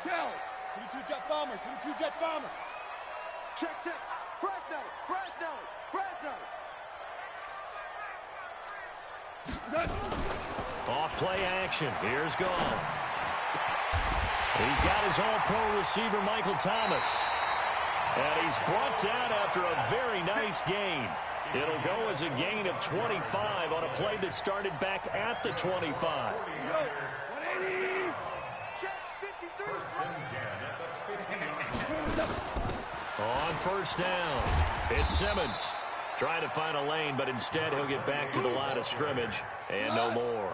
Tell. 22 jet bomber. 22 jet bomber. Check, check. Fresno. Fresno. Fresno. Off play action. Here's Goff. He's got his all-pro receiver, Michael Thomas. And he's brought down after a very nice gain. It'll go as a gain of 25 on a play that started back at the 25. 180. Check 53. On first down, it's Simmons. Trying to find a lane, but instead he'll get back to the line of scrimmage and no more.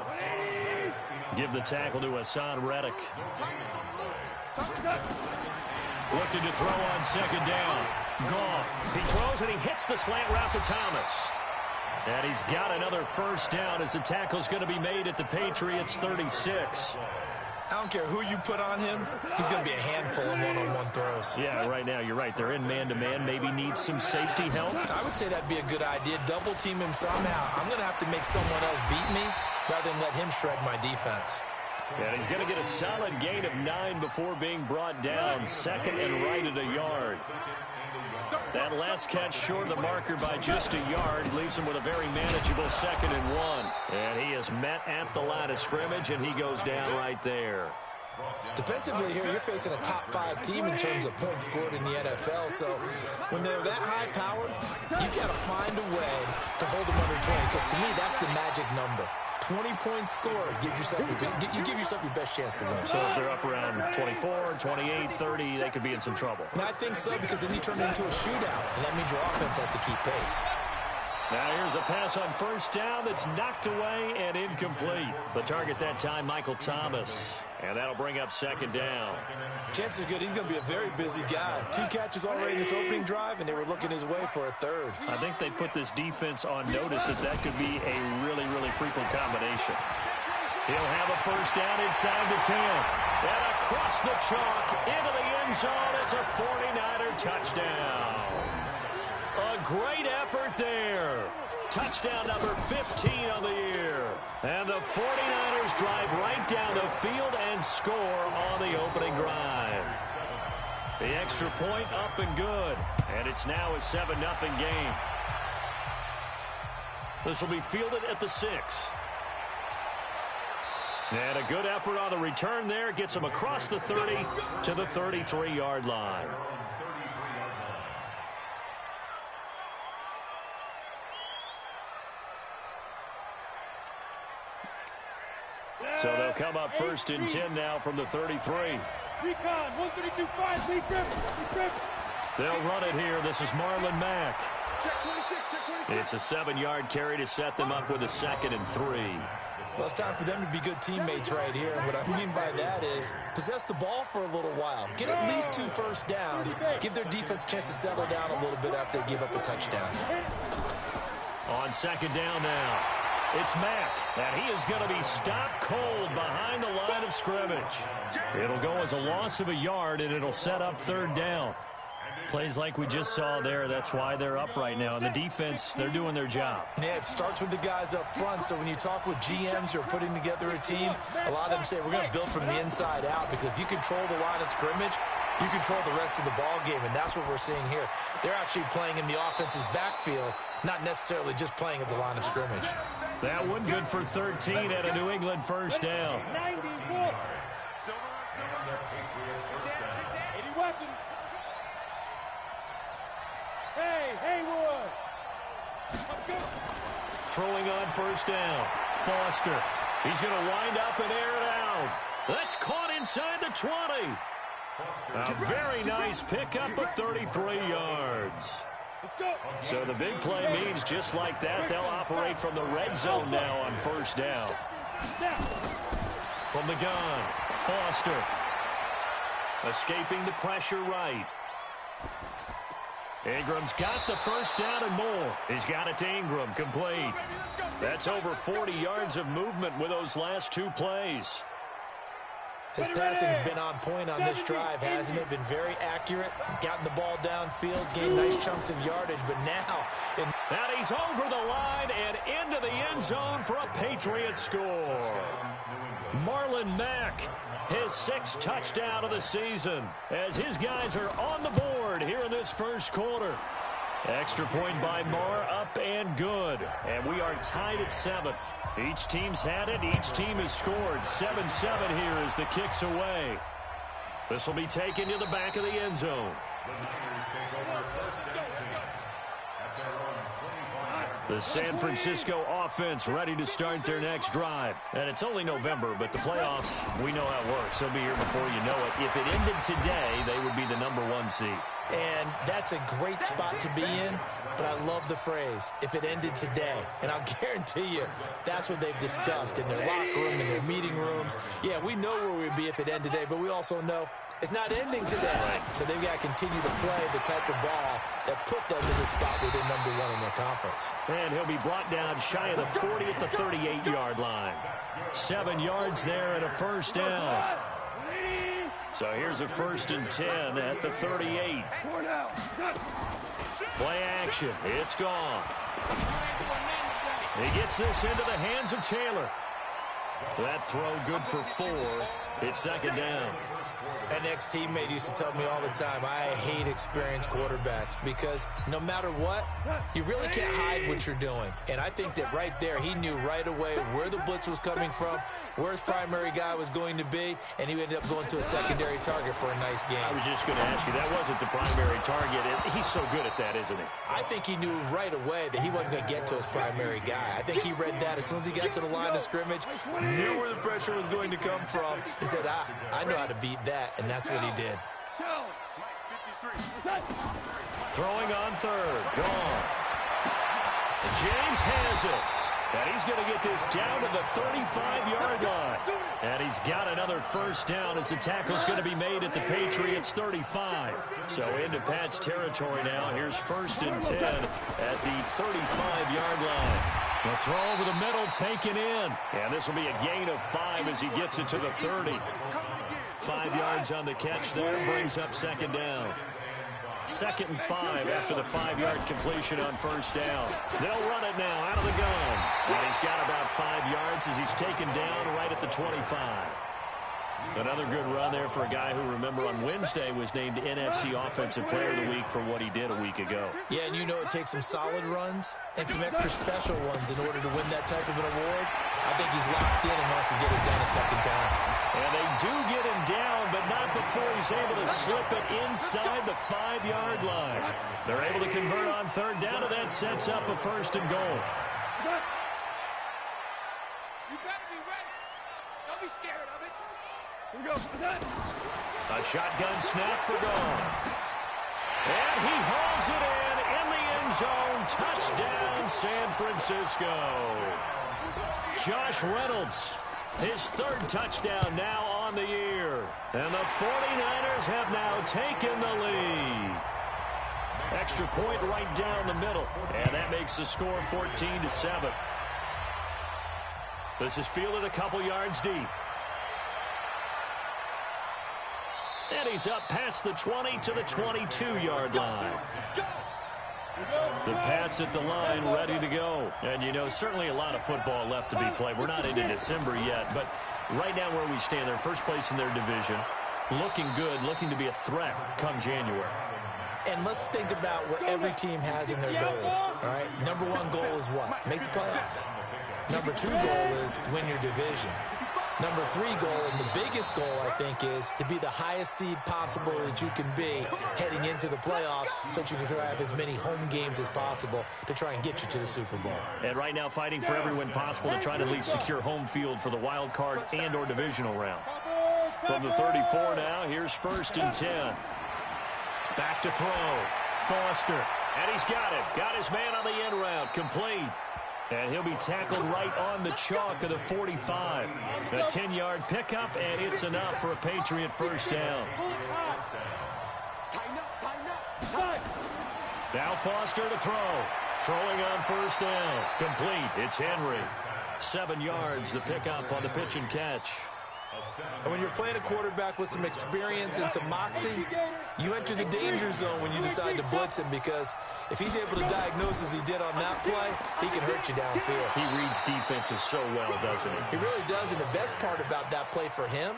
Give the tackle to Hassan Reddick. Looking to throw on second down. Goff. He throws and he hits the slant route to Thomas. And he's got another first down as the tackle's going to be made at the Patriots' 36. I don't care who you put on him. He's going to be a handful in one-on-one throws. Yeah, right now you're right. They're in man-to-man. Maybe need some safety help. I would say that'd be a good idea. Double team him somehow. I'm going to have to make someone else beat me rather than let him shred my defense. And he's going to get a solid gain of 9 before being brought down. Second and right at a yard. That last catch short of the marker by just a yard leaves him with a very manageable second and 1. And he is met at the line of scrimmage, and he goes down right there. Defensively here, you're facing a top 5 team in terms of points scored in the NFL. So when they're that high-powered, you've got to find a way to hold them under 20. Because to me, that's the magic number. 20-point score gives yourself you give yourself your best chance to win. So if they're up around 24, 28, 30, they could be in some trouble. I think so, because then you turn it into a shootout, and that means your offense has to keep pace. Now here's a pass on first down that's knocked away and incomplete. The target that time, Michael Thomas. And that'll bring up second down. Chances are good he's going to be a very busy guy. 2 catches already in this opening drive, and they were looking his way for a third. I think they put this defense on notice that could be a really, really frequent combination. He'll have a first down inside the 10. And across the chalk into the end zone. It's a 49er touchdown. A great effort there. Touchdown number 15 on the year. And the 49ers drive right down the field and score on the opening drive. The extra point up and good. And it's now a 7-0 game. This will be fielded at the 6. And a good effort on the return there. Gets him across the 30 to the 33-yard line. So they'll come up first and 10 now from the 33. Recon, 132-5, lead grip. They'll run it here. This is Marlon Mack. Check 26, check 26. It's a 7-yard carry to set them up with a 2nd and 3. Well, it's time for them to be good teammates right here. And what I mean by that is possess the ball for a little while. Get at least 2 first downs. Give their defense a chance to settle down a little bit after they give up a touchdown. On second down now. It's Mack, and he is going to be stopped cold behind the line of scrimmage. It'll go as a loss of a yard, and it'll set up 3rd down. Plays like we just saw there, that's why they're up right now. And the defense, they're doing their job. Yeah, it starts with the guys up front. So when you talk with GMs who are putting together a team, a lot of them say we're going to build from the inside out, because if you control the line of scrimmage, you control the rest of the ball game, and that's what we're seeing here. They're actually playing in the offense's backfield, not necessarily just playing at the line of scrimmage. That one good for 13 at a New England first down. 90, 80 weapons. Hey, Haywood. Throwing on first down. Foster. He's going to wind up and air it out. That's caught inside the 20. A very nice pickup of 33 yards. So the big play means just like that, they'll operate from the red zone now on first down. From the gun, Foster. Escaping the pressure right. Ingram's got the first down and more. He's got it to Ingram, complete. That's over 40 yards of movement with those last 2 plays. His passing's been on point on this drive, hasn't it? Been very accurate, gotten the ball downfield, gained nice chunks of yardage, but now... And he's over the line and into the end zone for a Patriot score. Marlon Mack, his 6th touchdown of the season, as his guys are on the board here in this first quarter. Extra point by Marr, up and good. And we are tied at 7. Each team's had it. Each team has scored. 7-7 here as the kick's away. This will be taken to the back of the end zone. The San Francisco offense ready to start their next drive. And it's only November, but the playoffs, we know how it works. They'll be here before you know it. If it ended today, they would be the #1 seed. And that's a great spot to be in, but I love the phrase, if it ended today. And I'll guarantee you, that's what they've discussed in their locker room, in their meeting rooms. Yeah, we know where we'd be if it ended today, but we also know it's not ending today. Right. So they've got to continue to play the type of ball that put them in the spot where they're #1 in their conference. And he'll be brought down shy of the 40 at the 38-yard line. 7 yards there and a first down. So here's a 1st and 10 at the 38. Play action. It's gone. He gets this into the hands of Taylor. That throw good for 4. It's 2nd down. An ex-teammate used to tell me all the time, I hate experienced quarterbacks because no matter what, you really can't hide what you're doing. And I think that right there, he knew right away where the blitz was coming from, where his primary guy was going to be, and he ended up going to a secondary target for a nice game. I was just going to ask you, that wasn't the primary target. He's so good at that, isn't he? I think he knew right away that he wasn't going to get to his primary guy. I think he read that as soon as he got to the line of scrimmage, knew where the pressure was going to come from, and said, I know how to beat that. And that's what he did. Throwing on 3rd. Gone. And James has it. And he's going to get this down to the 35-yard line. And he's got another first down as the tackle's going to be made at the Patriots' 35. So into Pat's territory now. Here's 1st and 10 at the 35-yard line. The throw over the middle taken in. And this will be a gain of 5 as he gets it to the 30. 5 yards on the catch there, brings up 2nd down. 2nd and 5 after the 5-yard completion on 1st down. They'll run it now out of the gun. And he's got about 5 yards as he's taken down right at the 25. Another good run there for a guy who, remember, on Wednesday was named NFC Offensive Player of the Week for what he did a week ago. Yeah, and you know it takes some solid runs and some extra special ones in order to win that type of an award. I think he's locked in and wants to get it done a second time. And they do get him down, but not before he's able to slip it inside the 5-yard line. They're able to convert on 3rd down, and that sets up a 1st and goal. You better be ready. Don't be scared of it. Here we go. A shotgun snap for Gone. And he hauls it in the end zone. Touchdown, San Francisco. Josh Reynolds, his 3rd touchdown now on the year. And the 49ers have now taken the lead. Extra point right down the middle. And that makes the score 14-7. This is fielded a couple yards deep. And he's up past the 20 to the 22-yard line. The Pats at the line ready to go. And, you know, certainly a lot of football left to be played. We're not into December yet, but right now where we stand, they're first place in their division. Looking good, looking to be a threat come January. And let's think about what every team has in their goals, all right? #1 goal is what? Make the playoffs. #2 goal is win your division. #3 goal, and the biggest goal, I think, is to be the highest seed possible that you can be heading into the playoffs so that you can try to have as many home games as possible to try and get you to the Super Bowl. And right now fighting for every win possible to try to at least secure home field for the wild card and or divisional round. From the 34 now, here's 1st and 10. Back to throw. Foster. And he's got it. Got his man on the end route. Complete. And he'll be tackled right on the chalk of the 45. A 10-yard pickup, and it's enough for a Patriot first down. Now Foster to throw. Throwing on 1st down. Complete. It's Henry. 7 yards, the pickup on the pitch and catch. And when you're playing a quarterback with some experience and some moxie, you enter the danger zone when you decide to blitz him, because if he's able to diagnose as he did on that play, he can hurt you downfield. He reads defenses so well, doesn't he? He really does, and the best part about that play for him,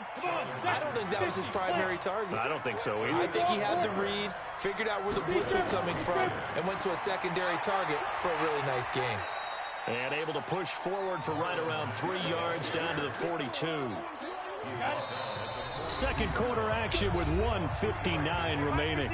I don't think that was his primary target. I don't think so either. I think he had the read, figured out where the blitz was coming from, and went to a secondary target for a really nice gain. And able to push forward for right around 3 yards down to the 42. Second quarter action with 1:59 remaining.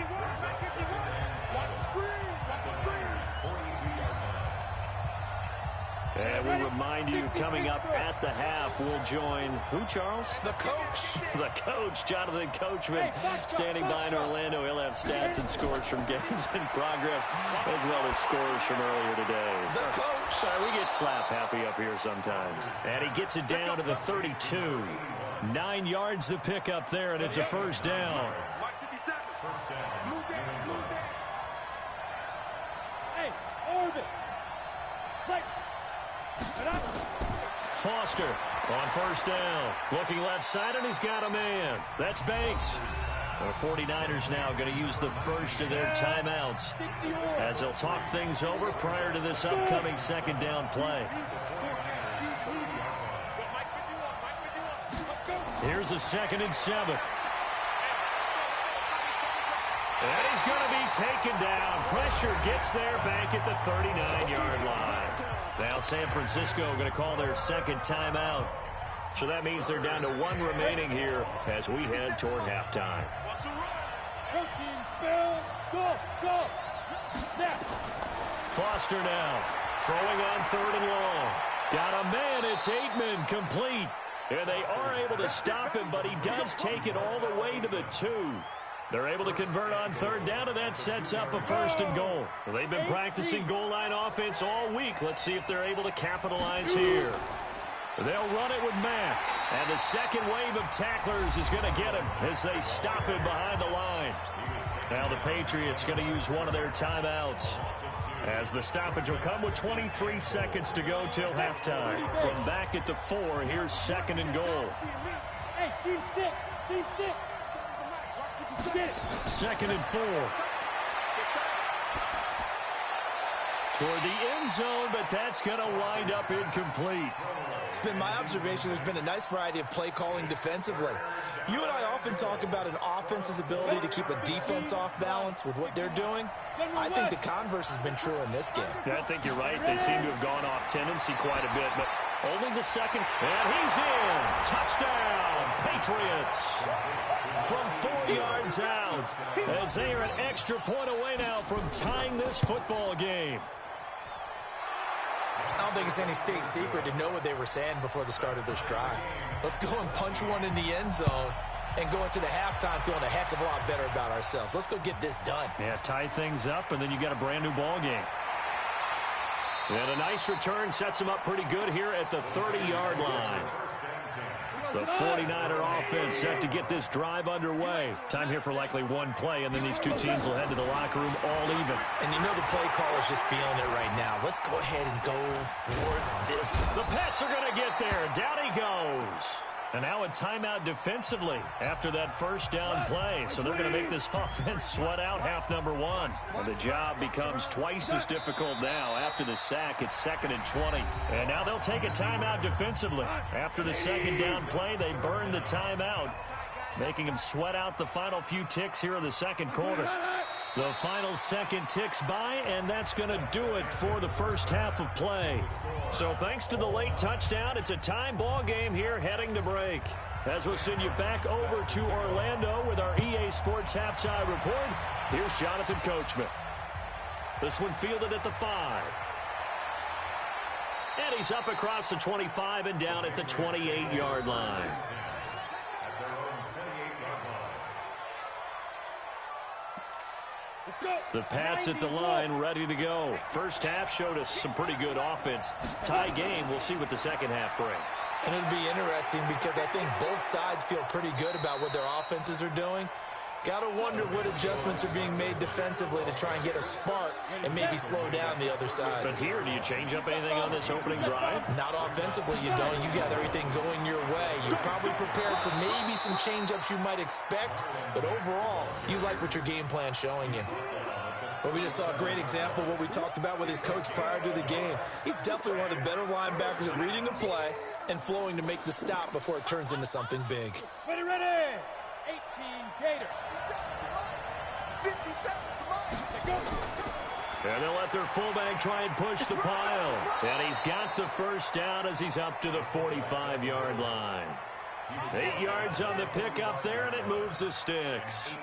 And we remind you, coming up at the half, we'll join who, Charles? The coach. The coach, Jonathan Coachman, standing by in Orlando. He'll have stats and scores from games in progress, as well as scores from earlier today. The coach. Sorry, we get slap happy up here sometimes. And he gets it down to the 32. 9 yards to pick up there, and it's a first down. Hey, Orbit. Right. Foster on first down. Looking left side, and he's got a man. That's Banks. The 49ers now going to use the first of their timeouts as they'll talk things over prior to this upcoming second down play. Here's a 2nd and 7. And he's going to be taken down. Pressure gets there back at the 39-yard line. Now San Francisco going to call their second timeout. So that means they're down to 1 remaining here as we head toward halftime. Foster now throwing on 3rd and long. Got a man. It's Aitman, complete. And they are able to stop him, but he does take it all the way to the 2. They're able to convert on 3rd down, and that sets up a 1st and goal. Well, they've been practicing goal line offense all week. Let's see if they're able to capitalize here. They'll run it with Mack. And the second wave of tacklers is going to get him as they stop him behind the line. Now the Patriots going to use one of their timeouts, as the stoppage will come with 23 seconds to go till halftime. From back at the 4, here's 2nd and goal. Hey, team 6. Team 6. 2nd and 4. Toward the end zone, but that's going to wind up incomplete. It's been my observation there's been a nice variety of play calling defensively. You and I often talk about an offense's ability to keep a defense off balance with what they're doing. I think the converse has been true in this game. I think you're right. They seem to have gone off tendency quite a bit, but only the second. And he's in. Touchdown, Patriots. From 4 yards out, as they are an extra point away now from tying this football game. I don't think it's any state secret to know what they were saying before the start of this drive. Let's go and punch one in the end zone and go into the halftime feeling a heck of a lot better about ourselves. Let's go get this done. Yeah, tie things up, and then you got a brand-new ball game. And a nice return sets them up pretty good here at the 30-yard line. The 49er offense set to get this drive underway. Time here for likely one play, and then these two teams will head to the locker room all even. And you know the play call is just feeling it right now. Let's go ahead and go for this. The Pats are going to get there. Down he goes. And now a timeout defensively after that first down play. So they're going to make this offense sweat out half number 1. And the job becomes twice as difficult now. After the sack, it's 2nd and 20. And now they'll take a timeout defensively. After the second down play, they burn the timeout, making them sweat out the final few ticks here in the second quarter. The final second ticks by, and that's going to do it for the first half of play. So thanks to the late touchdown, it's a time ball game here heading to break. As we'll send you back over to Orlando with our EA Sports Halftime Report, here's Jonathan Coachman. This one fielded at the 5. And he's up across the 25 and down at the 28-yard line. The Pats at the line, ready to go. First half showed us some pretty good offense. Tie game, we'll see what the second half brings. And it'll be interesting because I think both sides feel pretty good about what their offenses are doing. Got to wonder what adjustments are being made defensively to try and get a spark and maybe slow down the other side. But here, do you change up anything on this opening drive? Not offensively, you don't. You got everything going your way. You're probably prepared for maybe some change-ups you might expect, but overall, you like what your game plan's showing you. Well, we just saw a great example of what we talked about with his coach prior to the game. He's definitely one of the better linebackers at reading the play and flowing to make the stop before it turns into something big. Ready, ready. 18 Gator. 57, come on. And they'll let their fullback try and push the pile. And he's got the first down as he's up to the 45-yard line. 8 yards on the pickup there, and it moves the sticks.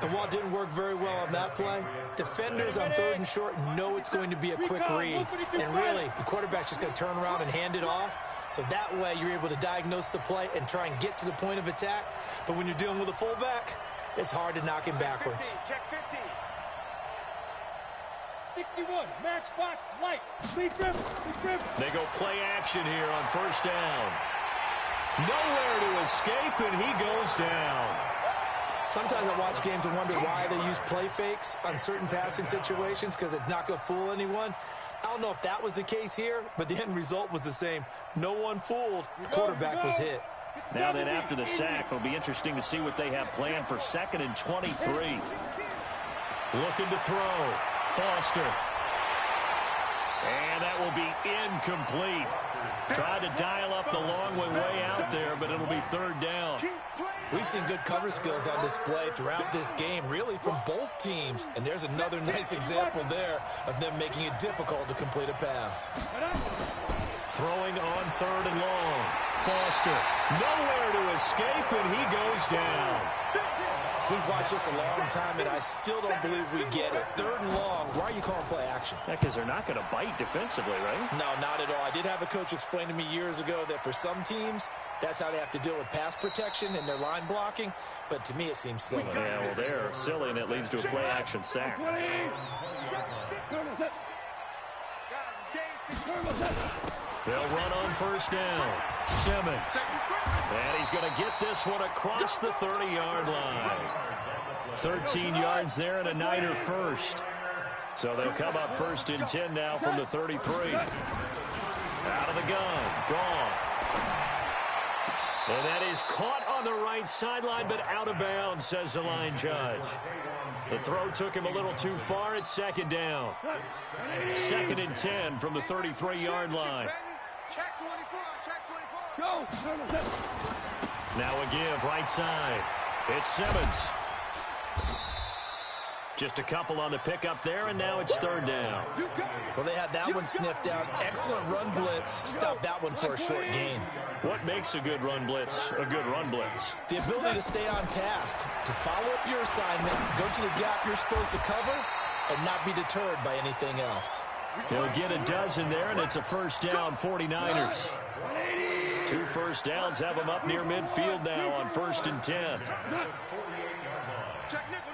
And while it didn't work very well on that play, defenders on 3rd and short know it's going to be a quick read. And really, the quarterback's just going to turn around and hand it off. So that way, you're able to diagnose the play and try and get to the point of attack. But when you're dealing with a fullback, it's hard to knock him backwards. Check 50. 61, matchbox light. Lead grip. They go play action here on first down. Nowhere to escape, and he goes down. Sometimes I watch games and wonder why they use play fakes on certain passing situations, because it's not going to fool anyone. I don't know if that was the case here, but the end result was the same. No one fooled. The quarterback was hit. Now then, after the sack, it'll be interesting to see what they have planned for 2nd and 23. Looking to throw. Foster. And that will be incomplete. Tried to dial up the long way out there, but it'll be 3rd down. We've seen good cover skills on display throughout this game, really from both teams. And there's another nice example there of them making it difficult to complete a pass. Throwing on 3rd and long. Foster. Nowhere to escape, and he goes down. We've watched this a long time, and I still don't believe we get it. 3rd and long. Why are you calling play action? Because they're not going to bite defensively, right? No, not at all. I did have a coach explain to me years ago that for some teams, that's how they have to deal with pass protection and their line blocking. But to me, it seems silly. Yeah, well, they're silly, and it leads to a play action sack. They'll run on first down. Simmons. And he's going to get this one across the 30-yard line. 13 yards there and a Niner first. So they'll come up 1st and 10 now from the 33. Out of the gun. Gone. And that is caught on the right sideline, but out of bounds, says the line judge. The throw took him a little too far. It's 2nd down. 2nd and 10 from the 33-yard line. Check 24, check 24. Go. Now a give, right side. It's Simmons. Just a couple on the pickup there, and now it's 3rd down. Well, they had that one sniffed out. Excellent run blitz. Stop that one for a short gain. What makes a good run blitz a good run blitz? The ability to stay on task, to follow up your assignment, go to the gap you're supposed to cover, and not be deterred by anything else. He'll get a dozen there, and it's a first down, 49ers. 2 first downs have them up near midfield now on 1st and 10. Check nickel.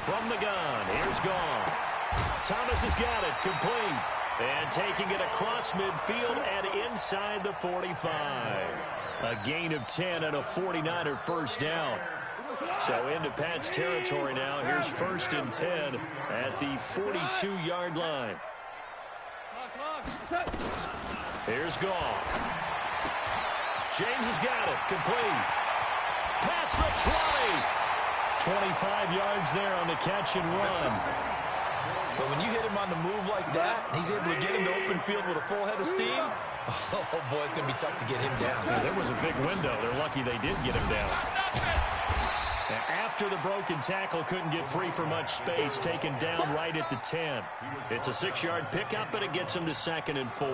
From the gun, here's Goff. Thomas has got it, complete. And taking it across midfield and inside the 45. A gain of 10 and a 49er first down. So into Pat's territory now. Here's 1st and 10 at the 42-yard line. Here's Goff. James has got it, complete. Past the 20. 25 yards there on the catch and run. But when you hit him on the move like that, and he's able to get into open field with a full head of steam, oh, boy, it's going to be tough to get him down. Yeah, there was a big window. They're lucky they did get him down. Now, after the broken tackle, couldn't get free for much space, taken down right at the 10. It's a 6-yard pickup, and it gets him to 2nd and 4.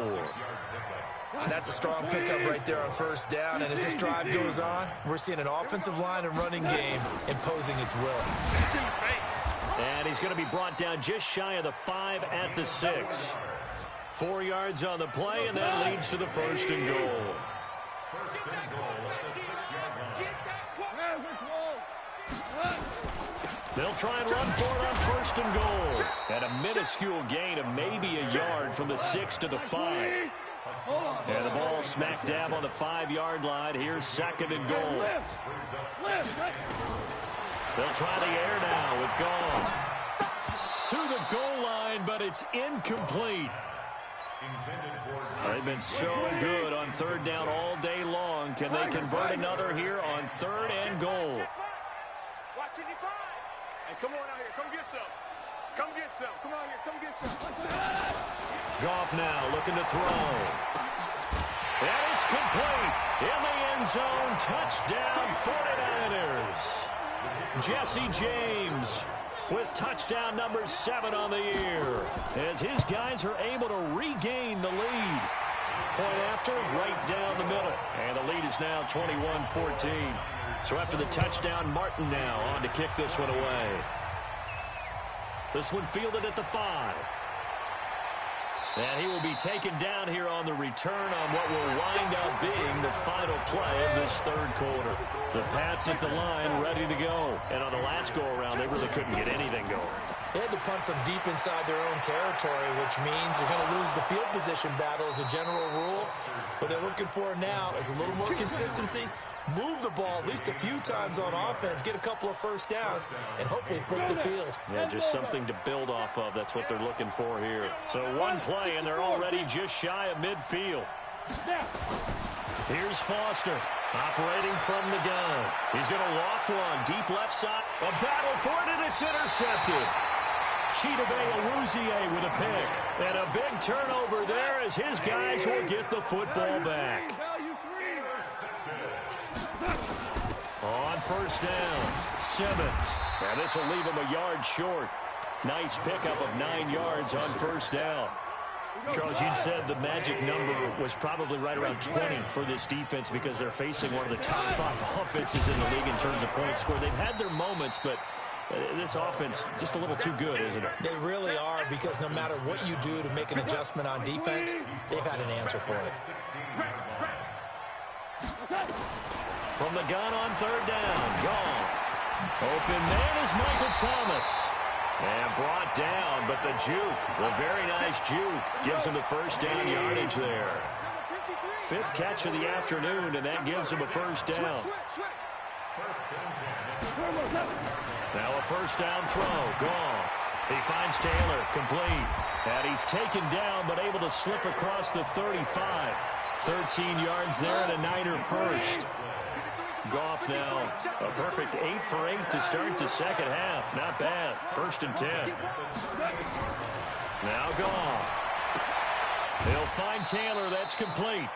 That's a strong pickup right there on 1st down. And as this drive goes on, we're seeing an offensive line and running game imposing its will. And he's going to be brought down just shy of the 5 at the 6. 4 yards on the play, and that leads to the 1st and goal. They'll try and run for it on 1st and goal. And a minuscule gain of maybe a yard from the 6 to the 5. And the ball smack dab on the 5-yard line. Here's 2nd and goal. They'll try the air now with Goff. To the goal line, but it's incomplete. They've been so good on 3rd down all day long. Can they convert another here on 3rd and goal? Hey, come on out here. Come get some. Come get some. Come out here. Come get some. Goff now looking to throw. And it's complete. In the end zone. Touchdown 49ers. Jesse James with touchdown number 7 on the year as his guys are able to regain the lead. Point after, right down the middle. And the lead is now 21-14. So after the touchdown, Martin now on to kick this one away. This one fielded at the 5. And he will be taken down here on the return on what will wind up being the final play of this 3rd quarter. The Pats at the line ready to go. And on the last go-around, they really couldn't get anything going. They had to punt from deep inside their own territory, which means they're going to lose the field position battle as a general rule. What they're looking for now is a little more consistency, move the ball at least a few times on offense, get a couple of first downs, and hopefully flip the field. Yeah, just something to build off of. That's what they're looking for here. So one play, and they're already just shy of midfield. Here's Foster, operating from the gun. He's going to loft one, deep left side. A battle for it, and it's intercepted. Sleytek01jr's with a pick. And a big turnover there as his guys will get the football back. On 1st down, Simmons. And this will leave him a yard short. Nice pickup of 9 yards on 1st down. Charles, you'd said the magic number was probably right around 20 for this defense because they're facing one of the top 5 offenses in the league in terms of points scored. They've had their moments, but this offense just a little too good, isn't it? They really are, because no matter what you do to make an adjustment on defense, they've had an answer for it. From the gun on 3rd down, Goff. Open man is Michael Thomas. And brought down, but the juke, the very nice juke, gives him the 1st down yardage there. 5th catch of the afternoon, and that gives him a 1st down. Now a 1st down throw, Goff. He finds Taylor, complete. And he's taken down, but able to slip across the 35. 13 yards there and a Niner first. Goff now a perfect 8 for 8 to start the 2nd half. Not bad. 1st and 10. Now Goff. He'll find Taylor. That's complete.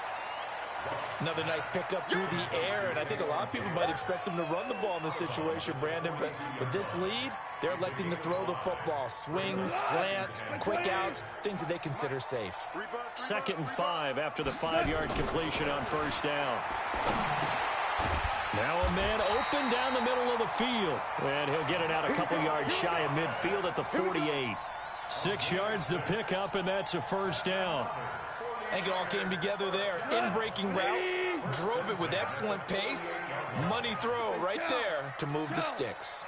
Another nice pickup through the air, and I think a lot of people might expect them to run the ball in this situation, Brandon, but with this lead, they're electing to throw the football. Swings, slants, quick outs, things that they consider safe. 2nd and 5 after the 5-yard completion on 1st down. Now a man open down the middle of the field, and he'll get it out a couple yards shy of midfield at the 48. 6 yards to pick up, and that's a 1st down. I think it all came together there. In-breaking route, drove it with excellent pace. Money throw right there to move the sticks.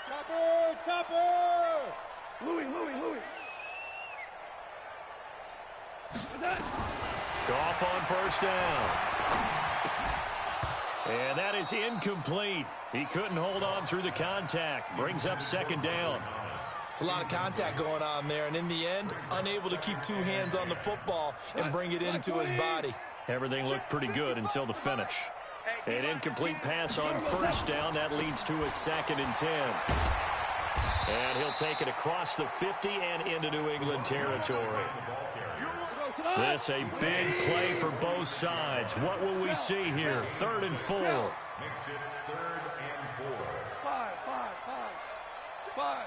Chopper! Chopper! Louis. Goff on 1st down. And that is incomplete. He couldn't hold on through the contact. Brings up 2nd down. It's a lot of contact going on there, and in the end, unable to keep 2 hands on the football and bring it into his body. Everything looked pretty good until the finish. An incomplete pass on 1st down. That leads to a 2nd and 10. And he'll take it across the 50 and into New England territory. This a big play for both sides. What will we see here? 3rd and 4. Makes it 3rd and 4. 5.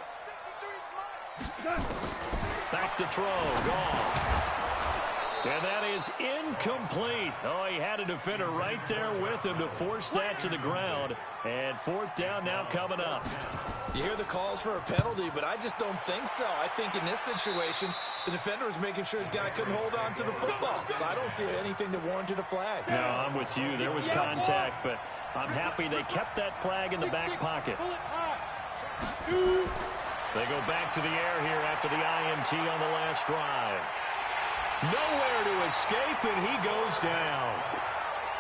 Back to throw. Goff. And that is incomplete. Oh, he had a defender right there with him to force that to the ground. And 4th down now coming up. You hear the calls for a penalty, but I just don't think so. I think in this situation, the defender was making sure his guy couldn't hold on to the football. So I don't see anything that warranted a flag. No, I'm with you. There was contact, but I'm happy they kept that flag in the back pocket. They go back to the air here after the INT on the last drive. Nowhere to escape, and he goes down.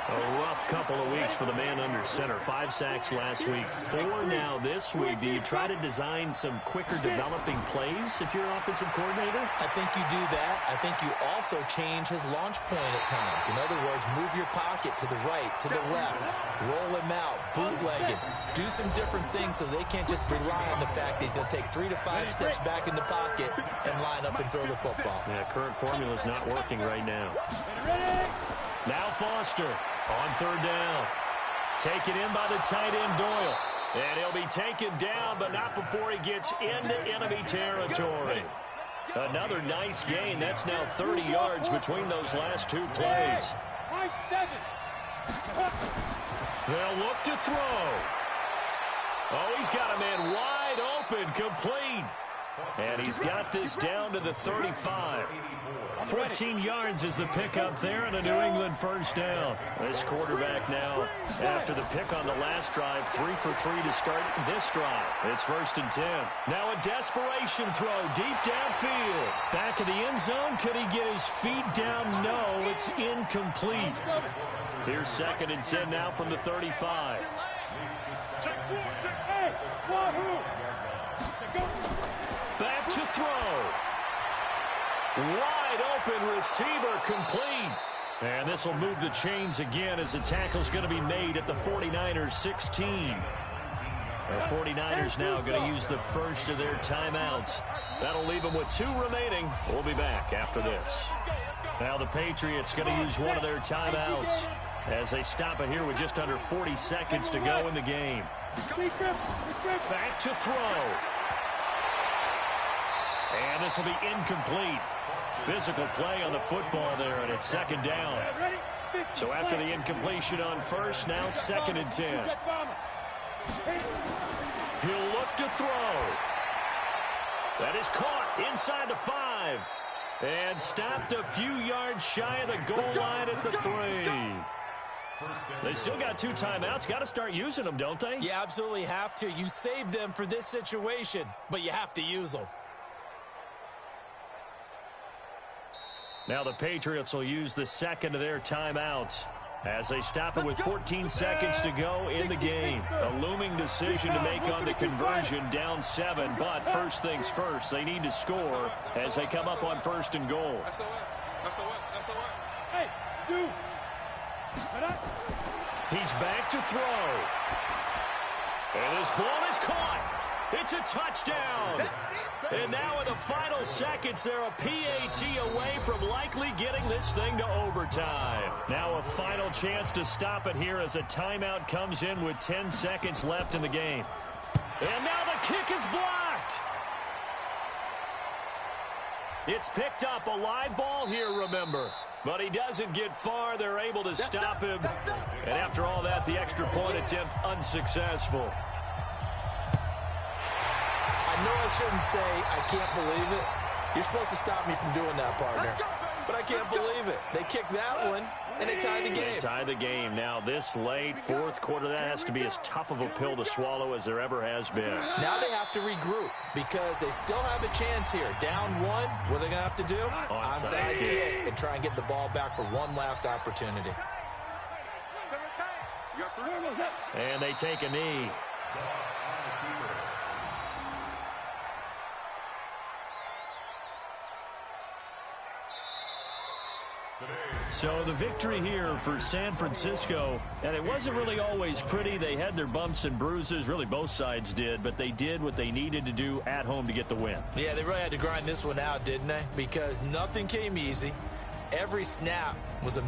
A rough couple of weeks for the man under center. 5 sacks last week, 4 now this week. Do you try to design some quicker developing plays if you're an offensive coordinator? I think you do that. I think you also change his launch point at times. In other words, move your pocket to the right, to the left, roll him out, bootleg him. Do some different things so they can't just rely on the fact that he's going to take 3 to 5 steps back in the pocket and line up and throw the football. Yeah, current formula is not working right now. Now Foster on 3rd down. Taken in by the tight end Doyle. And he'll be taken down, but not before he gets into enemy territory. Another nice gain. That's now 30 yards between those last 2 plays. They'll look to throw. Oh, he's got a man wide open, complete. And he's got this down to the 35. 14 yards is the pickup there and a New England first down. This quarterback now, after the pick on the last drive, 3 for 3 to start this drive. It's 1st and 10. Now a desperation throw deep downfield. Back of the end zone. Could he get his feet down? No, it's incomplete. Here's 2nd and 10 now from the 35. Back to throw. Wide open receiver, complete. And this will move the chains again as the tackle's going to be made at the 49ers 16. The 49ers now going to use the first of their timeouts. That'll leave them with 2 remaining. We'll be back after this. Now the Patriots going to use one of their timeouts as they stop it here with just under 40 seconds to go in the game. Back to throw. And this will be incomplete. Physical play on the football there, and it's 2nd down. So after the incompletion on first, now 2nd and 10. He'll look to throw. That is caught inside the 5. And stopped a few yards shy of the goal line at the 3. They still got 2 timeouts. Got to start using them, don't they? You absolutely have to. You save them for this situation, but you have to use them. Now the Patriots will use the 2nd of their timeouts as they stop it with 14 seconds to go in the game. A looming decision to make on the conversion, down 7. But first things first, they need to score as they come up on 1st and goal. He's back to throw. And this ball is caught. It's a touchdown. And now in the final seconds, they're a PAT away from likely getting this thing to overtime. Now a final chance to stop it here as a timeout comes in with 10 seconds left in the game. And now the kick is blocked. It's picked up, a live ball here, remember. But he doesn't get far. They're able to stop him. And after all that, the extra point attempt unsuccessful. I know I shouldn't say I can't believe it. You're supposed to stop me from doing that, partner. But I can't believe it. They kicked that one, and they tied the game. They tie the game. Now, this late, 4th quarter, that has to be as tough of a pill to swallow as there ever has been. Now they have to regroup because they still have a chance here. Down 1, what are they going to have to do? Onside kick and try and get the ball back for one last opportunity. And they take a knee. So the victory here for San Francisco, and it wasn't really always pretty. They had their bumps and bruises, really both sides did, but they did what they needed to do at home to get the win. Yeah, they really had to grind this one out, didn't they? Because nothing came easy. Every snap was a